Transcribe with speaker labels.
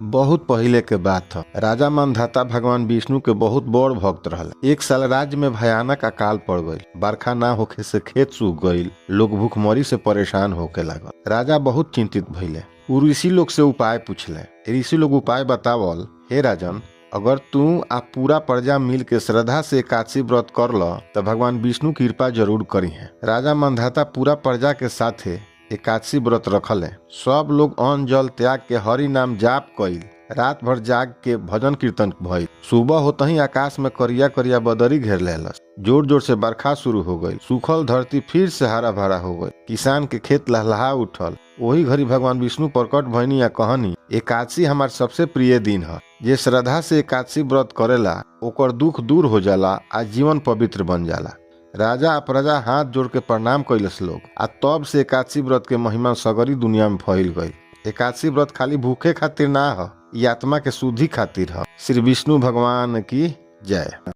Speaker 1: बहुत पहिले के बात ह। राजा मानधाता भगवान विष्णु के बहुत बड़ भक्त रहले। एक साल राज्य में भयानक अकाल पड़ गई। बरखा ना होखे से खेत सूख गईल। लोग भूखमरी से परेशान होके लागल। राजा बहुत चिंतित भइले। उ ऋषि लोग से उपाय पूछले। ऋषि लोग उपाय बतावल, हे राजन, अगर तू आ पूरा प्रजा मिल के श्रद्धा से एकादशी व्रत कर ल तो भगवान विष्णु कृपा जरूर करी है। राजा मानधाता पूरा प्रजा के साथे एकादशी व्रत रखले। सब लोग अन्न जल त्याग के हरि नाम जाप कइल। रात भर जाग के भजन कीर्तन भइल। सुबह होते ही आकाश में करिया करिया बदरी घेर लेलस। जोर जोर से बरखा शुरू हो गई। सूखल धरती फिर से हरा भरा हो गई। किसान के खेत लहलहा उठल। वही घड़ी भगवान विष्णु प्रकट भइनी आ कहनी, एकादशी हमार सबसे प्रिय दिन है। जे श्रद्धा से एकादशी व्रत करेला ओकर दुख दूर हो जाला आ जीवन पवित्र बन जाला। राजा आ प्रजा हाथ जोड़ के प्रणाम कैलस लोग आ तब से एकादशी व्रत के महिमा सगरी दुनिया में फैल गई। एकादशी व्रत खाली भूखे खातिर ना ह, ई आत्मा के शुद्धि खातिर ह। श्री विष्णु भगवान की जय।